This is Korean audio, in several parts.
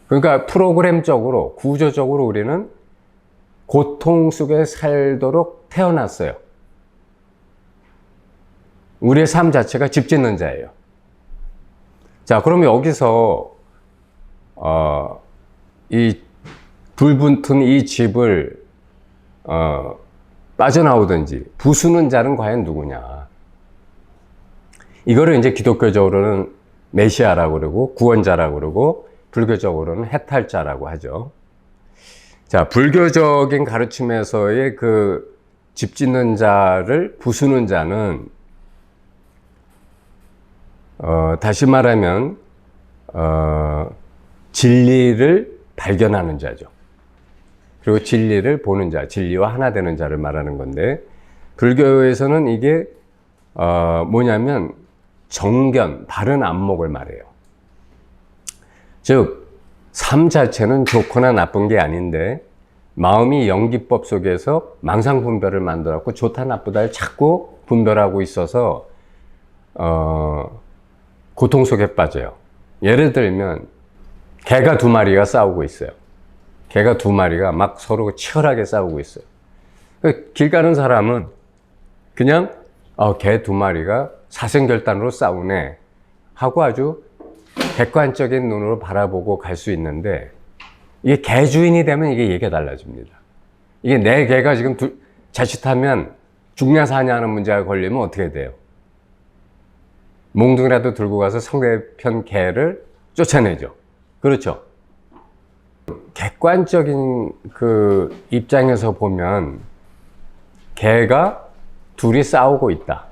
그러니까 프로그램적으로, 구조적으로 우리는 고통 속에 살도록 태어났어요. 우리의 삶 자체가 집 짓는 자예요. 자, 그럼 여기서 이 불붙은 이 집을 빠져나오든지 부수는 자는 과연 누구냐? 이거를 이제 기독교적으로는 메시아라고 그러고 구원자라고 그러고 불교적으로는 해탈자라고 하죠. 자, 불교적인 가르침에서의 그 집 짓는 자를 부수는 자는 다시 말하면 진리를 발견하는 자죠. 그리고 진리를 보는 자, 진리와 하나 되는 자를 말하는 건데, 불교에서는 이게 뭐냐면 정견, 바른 안목을 말해요. 즉 삶 자체는 좋거나 나쁜 게 아닌데 마음이 연기법 속에서 망상 분별을 만들었고 좋다 나쁘다를 자꾸 분별하고 있어서 고통 속에 빠져요. 예를 들면 개가 두 마리가 싸우고 있어요. 개가 두 마리가 막 서로 치열하게 싸우고 있어요. 길 가는 사람은 그냥 개 두 마리가 사생결단으로 싸우네 하고 아주 객관적인 눈으로 바라보고 갈 수 있는데, 이게 개 주인이 되면 이게 얘기가 달라집니다. 이게 내 개가 지금 자칫하면 죽냐 사냐 하는 문제가 걸리면 어떻게 돼요? 몽둥이라도 들고 가서 상대편 개를 쫓아내죠. 그렇죠? 객관적인 그 입장에서 보면 개가 둘이 싸우고 있다.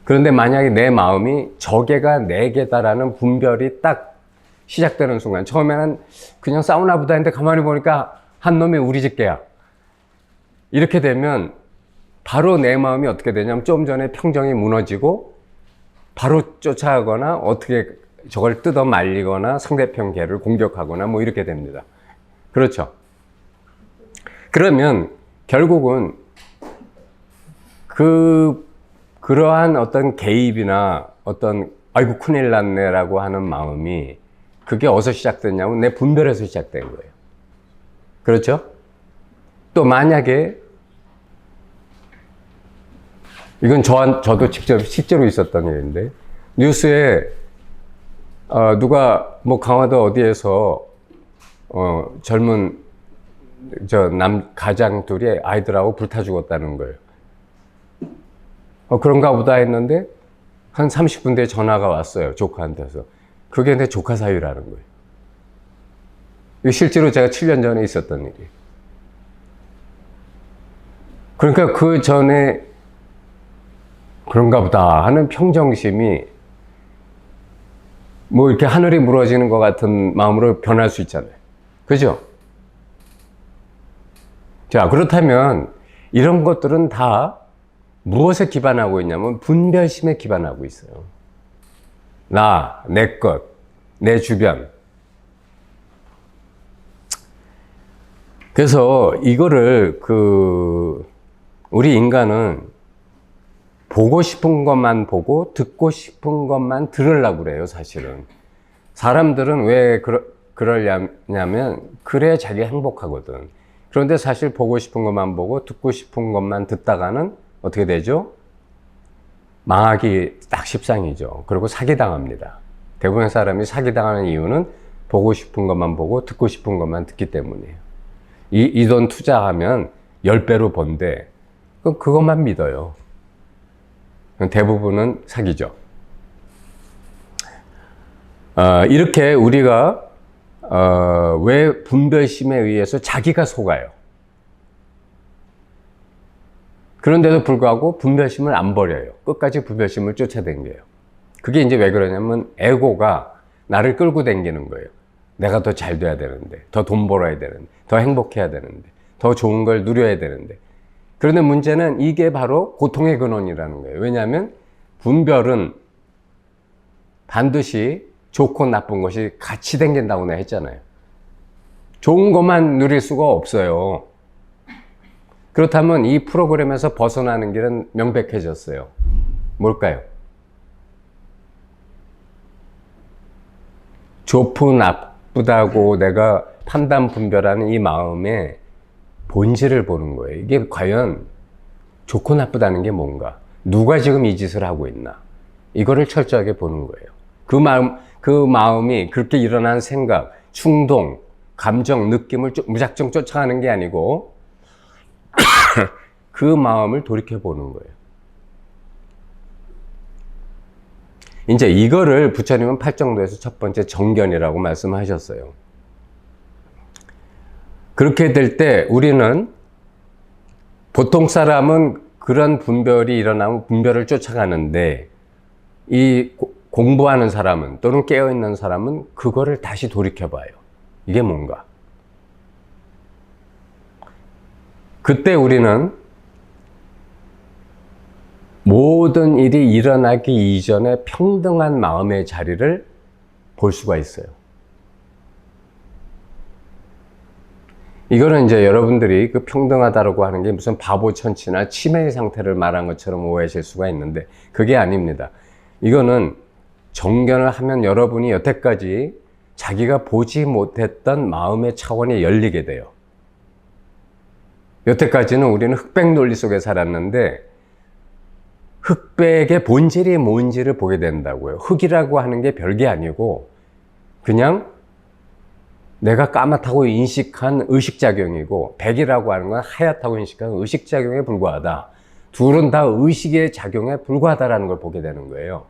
그런데 만약에 내 마음이 저 개가 내 개다라는 분별이 딱 시작되는 순간, 처음에는 그냥 싸우나 보다 했는데 가만히 보니까 한 놈이 우리 집 개야. 이렇게 되면 바로 내 마음이 어떻게 되냐면 좀 전에 평정이 무너지고 바로 쫓아가거나 어떻게 저걸 뜯어 말리거나 상대편 개를 공격하거나 뭐 이렇게 됩니다. 그렇죠? 그러면 결국은 그러한 어떤 개입이나 어떤 아이고 큰일 났네라고 하는 마음이 그게 어디서 시작됐냐면 내 분별에서 시작된 거예요. 그렇죠? 또 만약에 이건 저도 실제로 있었던 일인데, 뉴스에 누가 뭐 강화도 어디에서 젊은 가장 둘이 아이들하고 불타 죽었다는 거예요. 그런가 보다 했는데 한 30분 뒤에 전화가 왔어요. 조카한테서. 그게 내 조카 사유라는 거예요. 이거 실제로 제가 7년 전에 있었던 일이에요. 그러니까 그 전에 그런가 보다 하는 평정심이 뭐 이렇게 하늘이 무너지는 것 같은 마음으로 변할 수 있잖아요. 그죠? 자, 그렇다면 이런 것들은 다 무엇에 기반하고 있냐면 분별심에 기반하고 있어요. 나, 내 것, 내 주변. 그래서 이거를 우리 인간은 보고 싶은 것만 보고 듣고 싶은 것만 들으려고 그래요, 사실은. 사람들은 왜 그러냐면 그래야 자기가 행복하거든. 그런데 사실 보고 싶은 것만 보고 듣고 싶은 것만 듣다가는 어떻게 되죠? 망하기 딱 십상이죠. 그리고 사기당합니다. 대부분의 사람이 사기당하는 이유는 보고 싶은 것만 보고 듣고 싶은 것만 듣기 때문이에요. 이 돈 투자하면 10배로 번대. 그럼 그것만 믿어요. 대부분은 사기죠. 이렇게 우리가 왜 분별심에 의해서 자기가 속아요. 그런데도 불구하고 분별심을 안 버려요. 끝까지 분별심을 쫓아다녀요. 그게 이제 왜 그러냐면 에고가 나를 끌고 다니는 거예요. 내가 더 잘 돼야 되는데, 더 돈 벌어야 되는데, 더 행복해야 되는데, 더 좋은 걸 누려야 되는데. 그런데 문제는 이게 바로 고통의 근원이라는 거예요. 왜냐하면 분별은 반드시 좋고 나쁜 것이 같이 댕긴다고 내가 했잖아요. 좋은 것만 누릴 수가 없어요. 그렇다면 이 프로그램에서 벗어나는 길은 명백해졌어요. 뭘까요? 좋고 나쁘다고 내가 판단 분별하는 이 마음의 본질을 보는 거예요. 이게 과연 좋고 나쁘다는 게 뭔가? 누가 지금 이 짓을 하고 있나? 이거를 철저하게 보는 거예요. 그 마음이 그렇게 일어난 생각, 충동, 감정, 느낌을 무작정 쫓아가는 게 아니고 그 마음을 돌이켜 보는 거예요. 이제 이거를 부처님은 팔정도에서 첫 번째 정견이라고 말씀하셨어요. 그렇게 될 때 우리는 보통 사람은 그런 분별이 일어나면 분별을 쫓아가는데 이 공부하는 사람은 또는 깨어있는 사람은 그거를 다시 돌이켜봐요. 이게 뭔가? 그때 우리는 모든 일이 일어나기 이전에 평등한 마음의 자리를 볼 수가 있어요. 이거는 이제 여러분들이 그 평등하다고 하는 게 무슨 바보천치나 치매의 상태를 말한 것처럼 오해하실 수가 있는데 그게 아닙니다. 이거는 정견을 하면 여러분이 여태까지 자기가 보지 못했던 마음의 차원이 열리게 돼요. 여태까지는 우리는 흑백 논리 속에 살았는데 흑백의 본질이 뭔지를 보게 된다고요. 흑이라고 하는 게 별게 아니고 그냥 내가 까맣다고 인식한 의식작용이고 백이라고 하는 건 하얗다고 인식한 의식작용에 불과하다. 둘은 다 의식의 작용에 불과하다는 걸 보게 되는 거예요.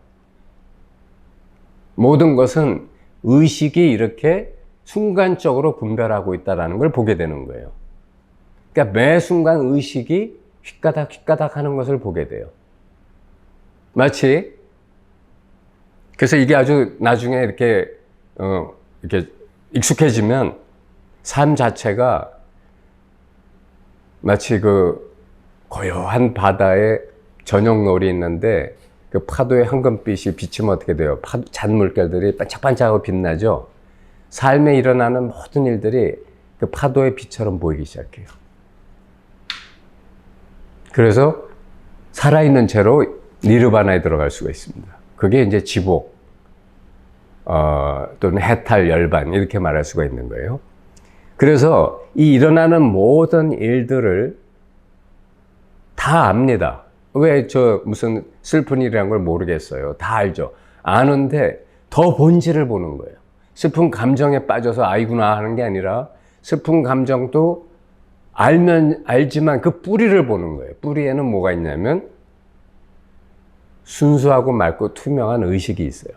모든 것은 의식이 이렇게 순간적으로 분별하고 있다는 걸 보게 되는 거예요. 그러니까 매 순간 의식이 휘까닥 하는 것을 보게 돼요. 마치 그래서 이게 아주 나중에 이렇게 익숙해지면 삶 자체가 마치 그 고요한 바다에 저녁노을이 있는데 그 파도의 황금빛이 비치면 어떻게 돼요? 잔물결들이 반짝반짝하고 빛나죠? 삶에 일어나는 모든 일들이 그 파도의 빛처럼 보이기 시작해요. 그래서 살아있는 채로 니르바나에 들어갈 수가 있습니다. 그게 이제 지복, 또는 해탈, 열반, 이렇게 말할 수가 있는 거예요. 그래서 이 일어나는 모든 일들을 다 압니다. 왜 저 무슨 슬픈 일이라는 걸 모르겠어요. 다 알죠. 아는데 더 본질을 보는 거예요. 슬픈 감정에 빠져서 아이구나 하는 게 아니라 슬픈 감정도 알지만 그 뿌리를 보는 거예요. 뿌리에는 뭐가 있냐면 순수하고 맑고 투명한 의식이 있어요.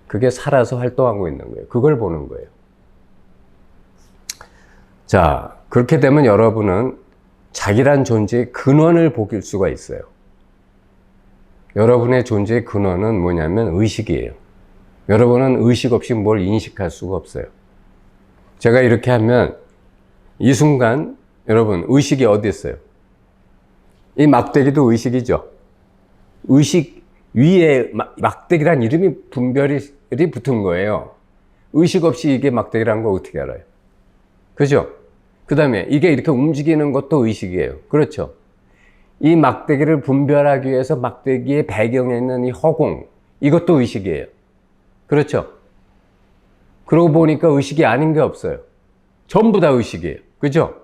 그게 살아서 활동하고 있는 거예요. 그걸 보는 거예요. 자, 그렇게 되면 여러분은 자기란 존재의 근원을 볼 수가 있어요. 여러분의 존재의 근원은 뭐냐면 의식이에요. 여러분은 의식 없이 뭘 인식할 수가 없어요. 제가 이렇게 하면 이 순간 여러분 의식이 어디 있어요? 이 막대기도 의식이죠. 의식 위에 막대기란 이름이 분별이 붙은 거예요. 의식 없이 이게 막대기라는 걸 어떻게 알아요? 그죠? 그 다음에 이게 이렇게 움직이는 것도 의식이에요. 그렇죠? 이 막대기를 분별하기 위해서 막대기의 배경에 있는 이 허공, 이것도 의식이에요. 그렇죠? 그러고 보니까 의식이 아닌 게 없어요. 전부 다 의식이에요. 그죠?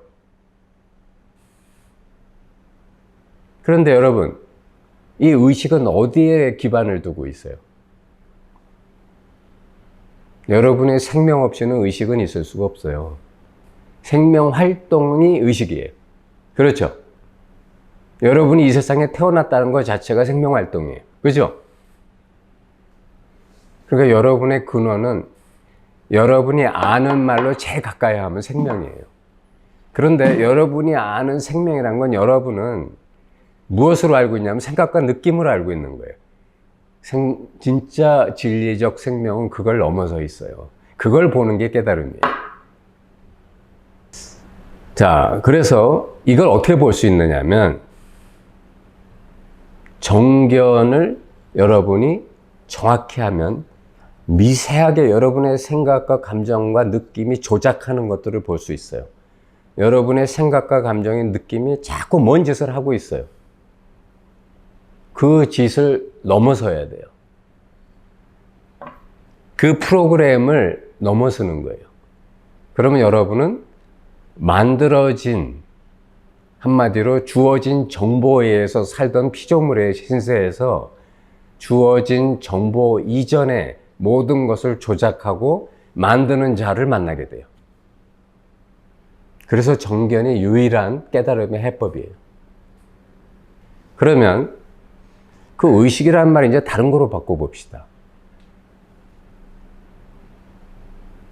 그런데 여러분, 이 의식은 어디에 기반을 두고 있어요? 여러분의 생명 없이는 의식은 있을 수가 없어요. 생명 활동이 의식이에요. 그렇죠? 여러분이 이 세상에 태어났다는 것 자체가 생명 활동이에요. 그죠? 그러니까 여러분의 근원은 여러분이 아는 말로 제일 가까이 하면 생명이에요. 그런데 여러분이 아는 생명이란 건 여러분은 무엇으로 알고 있냐면 생각과 느낌으로 알고 있는 거예요. 진짜 진리적 생명은 그걸 넘어서 있어요. 그걸 보는 게 깨달음이에요. 자, 그래서 이걸 어떻게 볼 수 있느냐면 정견을 여러분이 정확히 하면 미세하게 여러분의 생각과 감정과 느낌이 조작하는 것들을 볼 수 있어요. 여러분의 생각과 감정의 느낌이 자꾸 뭔 짓을 하고 있어요. 그 짓을 넘어서야 돼요. 그 프로그램을 넘어서는 거예요. 그러면 여러분은 만들어진, 한마디로 주어진 정보에 의해서 살던 피조물의 신세에서 주어진 정보 이전에 모든 것을 조작하고 만드는 자를 만나게 돼요. 그래서 정견이 유일한 깨달음의 해법이에요. 그러면 그 의식이라는 말을 이제 다른 거로 바꿔봅시다.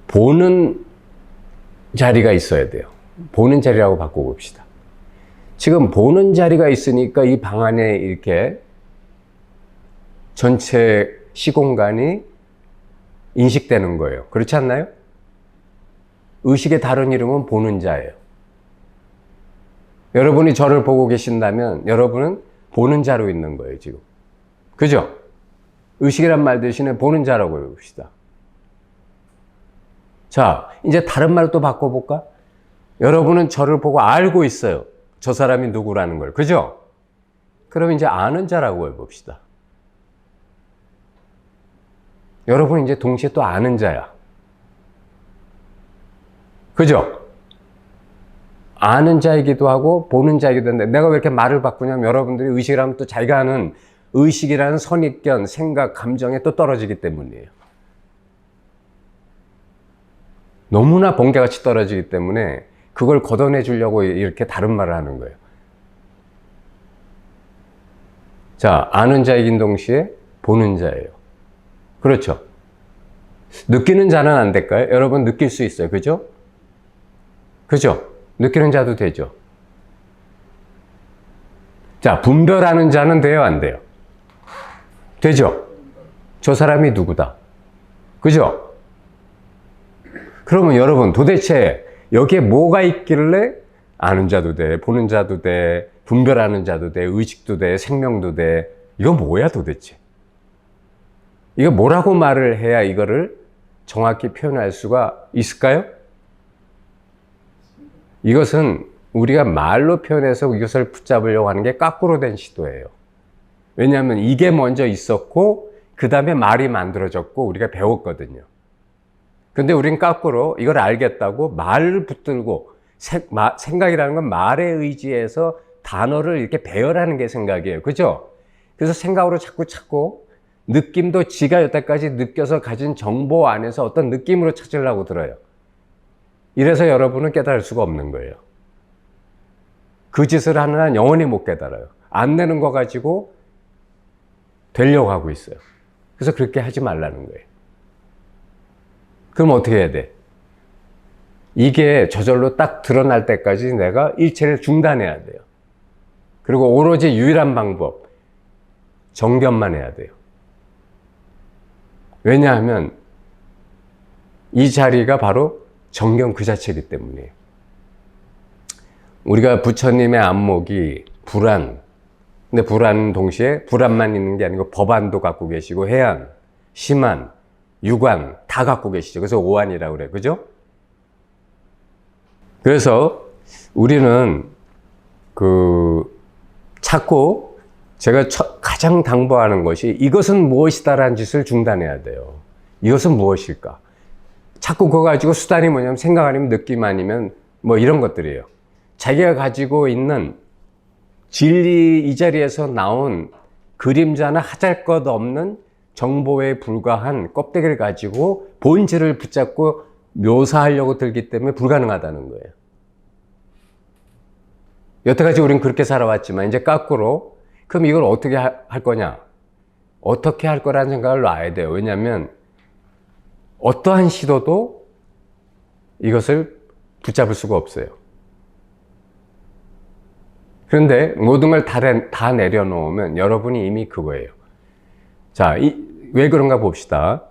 보는 자리가 있어야 돼요. 보는 자리라고 바꿔봅시다. 지금 보는 자리가 있으니까 이 방 안에 이렇게 전체 시공간이 인식되는 거예요. 그렇지 않나요? 의식의 다른 이름은 보는 자예요. 여러분이 저를 보고 계신다면 여러분은 보는 자로 있는 거예요, 지금. 그죠? 의식이란 말 대신에 보는 자라고 해봅시다. 자, 이제 다른 말로 또 바꿔볼까? 여러분은 저를 보고 알고 있어요. 저 사람이 누구라는 걸. 그죠? 그럼 이제 아는 자라고 해봅시다. 여러분은 이제 동시에 또 아는 자야. 그죠? 아는 자이기도 하고 보는 자이기도 한데 내가 왜 이렇게 말을 바꾸냐면 여러분들이 의식이라면 또 자기가 아는 의식이라는 선입견, 생각, 감정에 또 떨어지기 때문이에요. 너무나 번개같이 떨어지기 때문에 그걸 걷어내 주려고 이렇게 다른 말을 하는 거예요. 자, 아는 자이긴 동시에 보는 자예요. 그렇죠? 느끼는 자는 안 될까요? 여러분 느낄 수 있어요. 그죠? 그죠? 느끼는 자도 되죠. 자, 분별하는 자는 돼요? 안 돼요? 되죠? 저 사람이 누구다. 그죠? 그러면 여러분 도대체 여기에 뭐가 있길래 아는 자도 돼, 보는 자도 돼, 분별하는 자도 돼, 의식도 돼, 생명도 돼. 이거 뭐야 도대체? 이거 뭐라고 말을 해야 이거를 정확히 표현할 수가 있을까요? 이것은 우리가 말로 표현해서 이것을 붙잡으려고 하는 게 거꾸로 된 시도예요. 왜냐하면 이게 먼저 있었고 그 다음에 말이 만들어졌고 우리가 배웠거든요. 근데 우린 거꾸로 이걸 알겠다고 말을 붙들고 생각이라는 건 말에 의지해서 단어를 이렇게 배열하는 게 생각이에요. 그죠? 그래서 생각으로 자꾸 느낌도 지가 여태까지 느껴서 가진 정보 안에서 어떤 느낌으로 찾으려고 들어요. 이래서 여러분은 깨달을 수가 없는 거예요. 그 짓을 하는 한 영원히 못 깨달아요. 안 되는 거 가지고 되려고 하고 있어요. 그래서 그렇게 하지 말라는 거예요. 그럼 어떻게 해야 돼? 이게 저절로 딱 드러날 때까지 내가 일체를 중단해야 돼요. 그리고 오로지 유일한 방법, 정견만 해야 돼요. 왜냐하면 이 자리가 바로 정견 그 자체이기 때문이에요. 우리가 부처님의 안목이 불안, 근데 불안 동시에 불안만 있는 게 아니고 법안도 갖고 계시고 해안, 심안, 유관 다 갖고 계시죠. 그래서 오안이라고 그래요. 그죠? 그래서 우리는 자꾸 제가 가장 당부하는 것이 이것은 무엇이다라는 짓을 중단해야 돼요. 이것은 무엇일까? 자꾸 그거 가지고 수단이 뭐냐면 생각 아니면 느낌 아니면 뭐 이런 것들이에요. 자기가 가지고 있는 진리 이 자리에서 나온 그림자나 하잘것없는 정보에 불과한 껍데기를 가지고 본질을 붙잡고 묘사하려고 들기 때문에 불가능하다는 거예요. 여태까지 우리는 그렇게 살아왔지만 이제 거꾸로 그럼 이걸 어떻게 할 거냐? 어떻게 할 거라는 생각을 놔야 돼요. 왜냐하면 어떠한 시도도 이것을 붙잡을 수가 없어요. 그런데 모든 걸 다 내려놓으면 여러분이 이미 그거예요. 자, 왜 그런가 봅시다.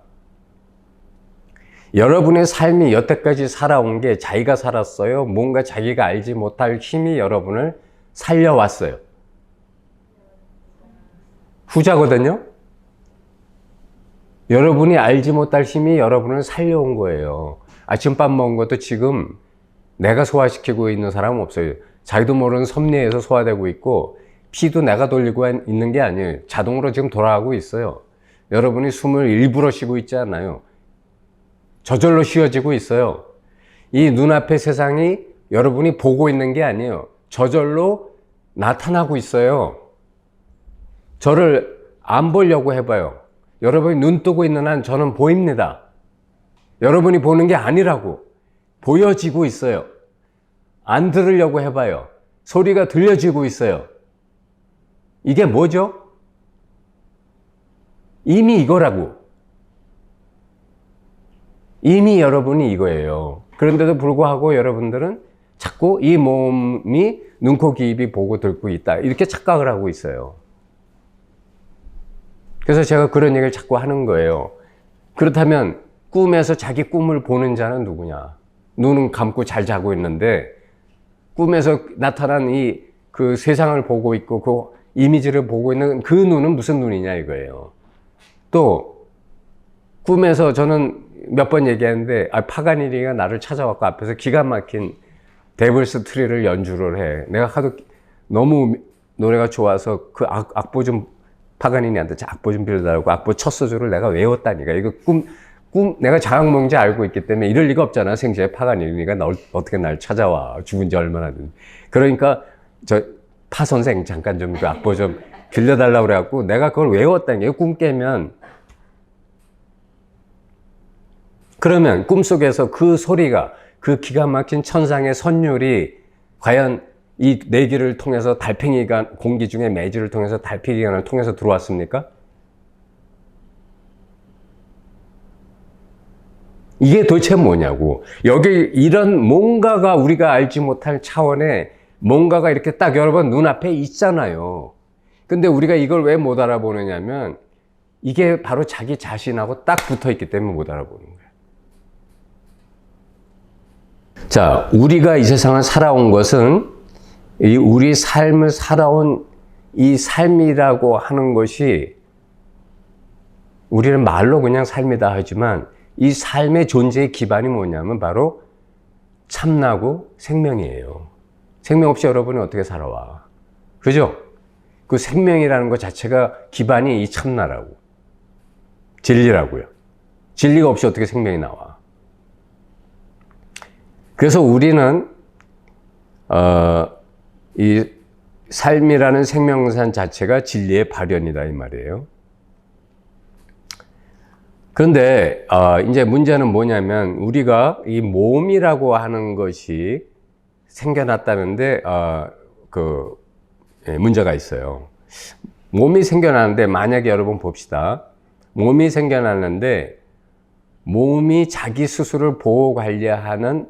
여러분의 삶이 여태까지 살아온 게 자기가 살았어요? 뭔가 자기가 알지 못할 힘이 여러분을 살려왔어요? 후자거든요? 여러분이 알지 못할 힘이 여러분을 살려온 거예요. 아침밥 먹은 것도 지금 내가 소화시키고 있는 사람은 없어요. 자기도 모르는 섭리에서 소화되고 있고 피도 내가 돌리고 있는 게 아니에요. 자동으로 지금 돌아가고 있어요. 여러분이 숨을 일부러 쉬고 있지 않아요. 저절로 씌워지고 있어요. 이 눈앞의 세상이 여러분이 보고 있는 게 아니에요. 저절로 나타나고 있어요. 저를 안 보려고 해봐요. 여러분이 눈 뜨고 있는 한 저는 보입니다. 여러분이 보는 게 아니라고. 보여지고 있어요. 안 들으려고 해봐요. 소리가 들려지고 있어요. 이게 뭐죠? 이미 이거라고. 이미 여러분이 이거예요. 그런데도 불구하고 여러분들은 자꾸 이 몸이 눈, 코, 귀, 입이 보고 듣고 있다. 이렇게 착각을 하고 있어요. 그래서 제가 그런 얘기를 자꾸 하는 거예요. 그렇다면 꿈에서 자기 꿈을 보는 자는 누구냐? 눈은 감고 잘 자고 있는데 꿈에서 나타난 그 세상을 보고 있고 그 이미지를 보고 있는 그 눈은 무슨 눈이냐 이거예요. 또 꿈에서 저는 몇 번 얘기했는데 파가니니가 나를 찾아왔고 앞에서 기가 막힌 데블스 트리를 연주를 해. 내가 하도 너무 노래가 좋아서 그 악보 좀 파가니니한테 악보 좀 빌려달라고 악보 첫 소절을 내가 외웠다니까. 이거 내가 자각몽인지 알고 있기 때문에 이럴 리가 없잖아. 생시에 파가니니가 어떻게 날 찾아와. 죽은 지 얼마나 됐는데. 그러니까 파 선생 잠깐 좀 그 악보 좀 빌려달라고 그래갖고 내가 그걸 외웠다는 게 꿈 깨면. 그러면 꿈속에서 그 소리가 그 기가 막힌 천상의 선율이 과연 이 내기를 통해서 달팽이가 공기 중에 매질을 통해서 달팽이관을 통해서 들어왔습니까? 이게 도대체 뭐냐고. 여기 이런 뭔가가 우리가 알지 못할 차원의 뭔가가 이렇게 딱 여러분 눈앞에 있잖아요. 근데 우리가 이걸 왜 못 알아보느냐면 이게 바로 자기 자신하고 딱 붙어 있기 때문에 못 알아보는 거예요. 자, 우리가 이 세상을 살아온 것은 우리 삶을 살아온 이 삶이라고 하는 것이 우리는 말로 그냥 삶이다 하지만 이 삶의 존재의 기반이 뭐냐면 바로 참나고 생명이에요. 생명 없이 여러분이 어떻게 살아와? 그죠? 그 생명이라는 것 자체가 기반이 이 참나라고. 진리라고요. 진리가 없이 어떻게 생명이 나와? 그래서 우리는 이 삶이라는 생명산 자체가 진리의 발현이다 이 말이에요. 그런데 이제 문제는 뭐냐면 우리가 이 몸이라고 하는 것이 생겨났다는데 문제가 있어요. 몸이 생겨나는데 만약에 여러분 봅시다. 몸이 생겨났는데 몸이 자기 스스로를 보호 관리하는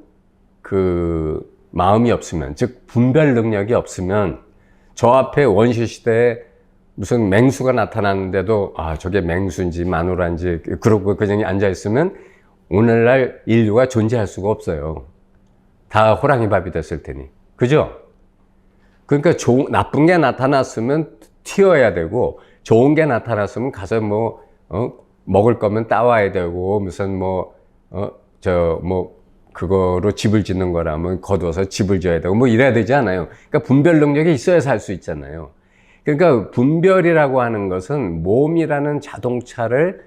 그 마음이 없으면, 즉 분별 능력이 없으면 저 앞에 원시시대에 무슨 맹수가 나타났는데도 저게 맹수인지 마누라인지 그러고 그냥 앉아있으면 오늘날 인류가 존재할 수가 없어요. 다 호랑이 밥이 됐을 테니. 그죠? 그러니까 나쁜 게 나타났으면 튀어야 되고 좋은 게 나타났으면 가서 먹을 거면 따와야 되고 무슨 그거로 집을 짓는 거라면 거두어서 집을 지어야 되고 이래야 되지 않아요. 그러니까 분별 능력이 있어야 살 수 있잖아요. 그러니까 분별이라고 하는 것은 몸이라는 자동차를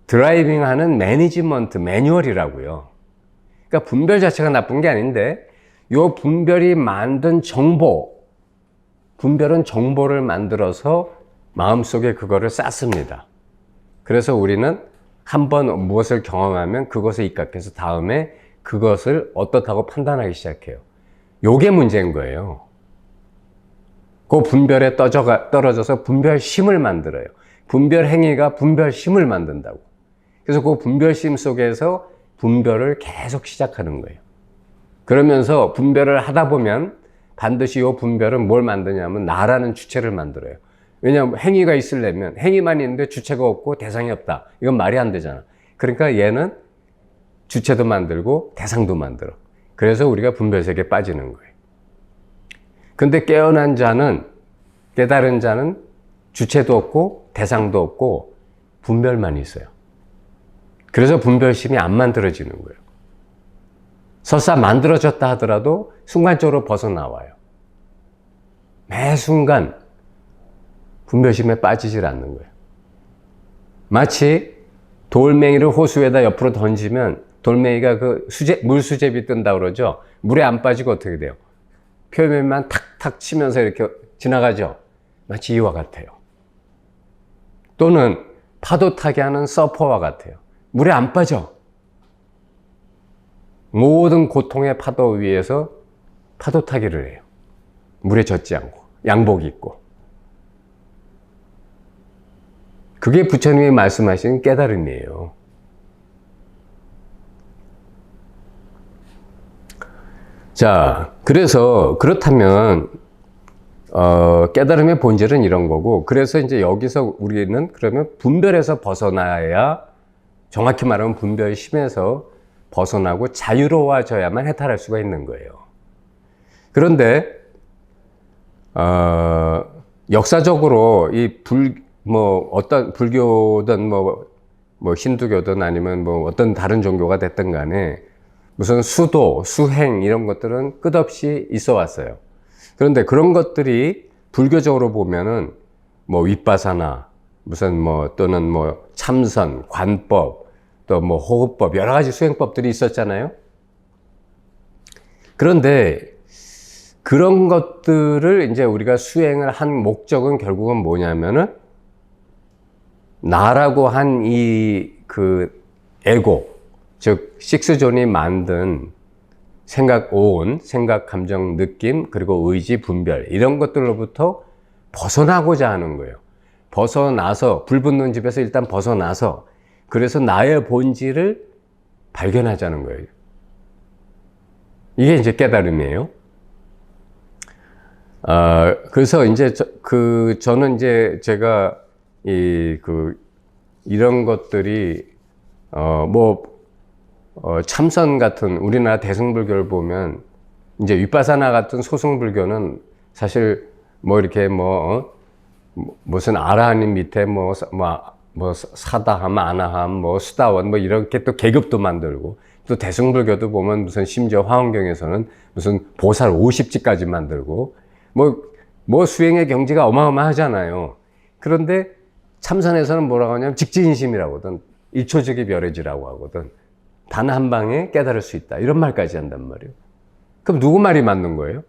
드라이빙하는 매니지먼트 매뉴얼이라고요. 그러니까 분별 자체가 나쁜 게 아닌데 요 분별이 만든 분별은 정보를 만들어서 마음속에 그거를 쌓습니다. 그래서 우리는 한번 무엇을 경험하면 그것에 입각해서 다음에 그것을 어떻다고 판단하기 시작해요. 요게 문제인 거예요. 그 분별에 떨어져서 분별심을 만들어요. 분별 행위가 분별심을 만든다고. 그래서 그 분별심 속에서 분별을 계속 시작하는 거예요. 그러면서 분별을 하다 보면 반드시 이 분별은 뭘 만드냐면 나라는 주체를 만들어요. 왜냐하면 행위가 있으려면 행위만 있는데 주체가 없고 대상이 없다. 이건 말이 안 되잖아. 그러니까 얘는 주체도 만들고 대상도 만들어. 그래서 우리가 분별세계에 빠지는 거예요. 근데 깨달은 자는 주체도 없고 대상도 없고 분별만 있어요. 그래서 분별심이 안 만들어지는 거예요. 설사 만들어졌다 하더라도 순간적으로 벗어나와요. 매 순간 분별심에 빠지질 않는 거예요. 마치 돌멩이를 호수에다 옆으로 던지면 돌멩이가 그 물수제비 뜬다 그러죠. 물에 안 빠지고 어떻게 돼요? 표면만 탁탁 치면서 이렇게 지나가죠. 마치 이와 같아요. 또는 파도 타기 하는 서퍼와 같아요. 물에 안 빠져. 모든 고통의 파도 위에서 파도 타기를 해요. 물에 젖지 않고 양복 입고. 그게 부처님이 말씀하신 깨달음이에요. 자, 그래서 그렇다면 깨달음의 본질은 이런 거고, 그래서 이제 여기서 우리는 그러면 분별에서 벗어나야, 정확히 말하면 분별심에서 벗어나고 자유로워져야만 해탈할 수가 있는 거예요. 그런데 역사적으로 어떤 불교든 뭐 힌두교든 아니면 뭐 어떤 다른 종교가 됐든 간에 무슨 수도, 수행 이런 것들은 끝없이 있어 왔어요. 그런데 그런 것들이 불교적으로 보면은 뭐 윗바사나 무슨 또는 참선, 관법, 또 호흡법 여러 가지 수행법들이 있었잖아요. 그런데 그런 것들을 이제 우리가 수행을 한 목적은 결국은 뭐냐면은 나라고 한 에고, 즉 식스존이 만든 생각, 감정, 느낌, 그리고 의지, 분별 이런 것들로부터 벗어나고자 하는 거예요. 벗어나서, 불 붙는 집에서 일단 벗어나서 그래서 나의 본질을 발견하자는 거예요. 이게 이제 깨달음이에요. 그래서 이제 저는 이제 제가 이런 것들이 참선 같은 우리나라 대승불교를 보면 이제 윗바사나 같은 소승불교는 사실 이렇게 무슨 아라하님 밑에 사다함, 아나함, 수다원 이렇게 또 계급도 만들고, 또 대승불교도 보면 무슨 심지어 화엄경에서는 무슨 보살 50지까지 만들고 수행의 경지가 어마어마하잖아요. 그런데 참선에서는 뭐라고 하냐면 직지인심이라고 하거든. 일초즉위 멸해지라고 하거든. 단 한 방에 깨달을 수 있다. 이런 말까지 한단 말이에요. 그럼 누구 말이 맞는 거예요?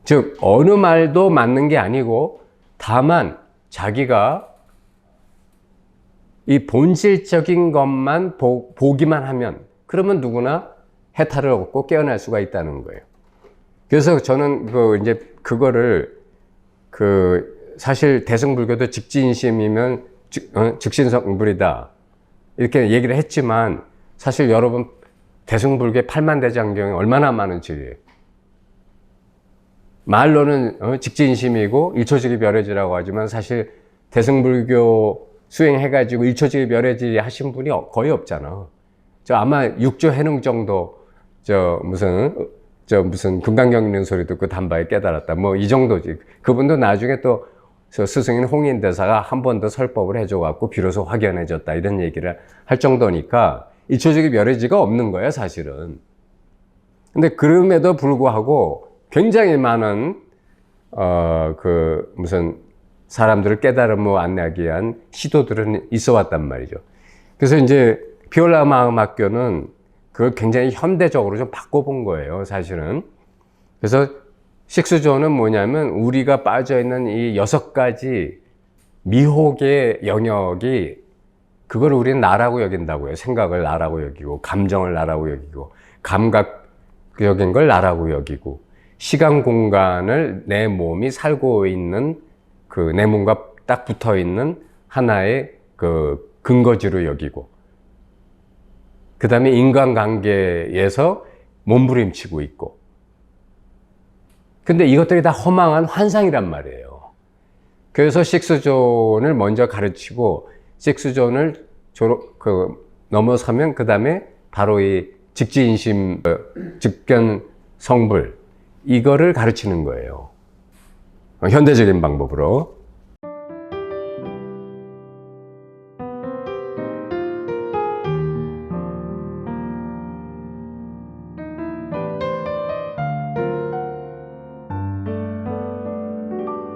즉 어느 말도 맞는 게 아니고 다만 자기가 이 본질적인 것만 보기만 하면 그러면 누구나 해탈을 얻고 깨어날 수가 있다는 거예요. 그래서 저는 이제 그거를 사실 대승불교도 직지인심이면 즉신성불이다 이렇게 얘기를 했지만 사실 여러분 대승불교의 팔만대장경이 얼마나 많은지 말로는 직지인심이고 일초즉위 멸해지라고 하지만 사실 대승불교 수행해가지고 일초즉위 멸해지 하신 분이 거의 없잖아. 아마 6조 해능 정도 무슨 금강경 있는 소리 듣고 단바에 깨달았다. 이 정도지. 그분도 나중에 또 스승인 홍인대사가 한 번 더 설법을 해줘갖고 비로소 확연해졌다. 이런 얘기를 할 정도니까 일초즉위 멸해지가 없는 거야, 사실은. 근데 그럼에도 불구하고 굉장히 많은, 무슨 사람들을 깨달음으로 안내하기 위한 시도들은 있어 왔단 말이죠. 그래서 이제 비올라 마음학교는 그걸 굉장히 현대적으로 좀 바꿔본 거예요, 사실은. 그래서 식스존은 뭐냐면 우리가 빠져있는 이 6가지 미혹의 영역이 그걸 우리는 나라고 여긴다고요. 생각을 나라고 여기고 감정을 나라고 여기고 감각적인 걸 나라고 여기고 시간 공간을 내 몸이 살고 있는 내 몸과 딱 붙어있는 하나의 근거지로 여기고 그 다음에 인간관계에서 몸부림치고 있고 근데 이것들이 다 허망한 환상이란 말이에요. 그래서 식스존을 먼저 가르치고 식스존을 넘어서면 그 다음에 바로 이 직지인심, 직견성불 이거를 가르치는 거예요. 현대적인 방법으로.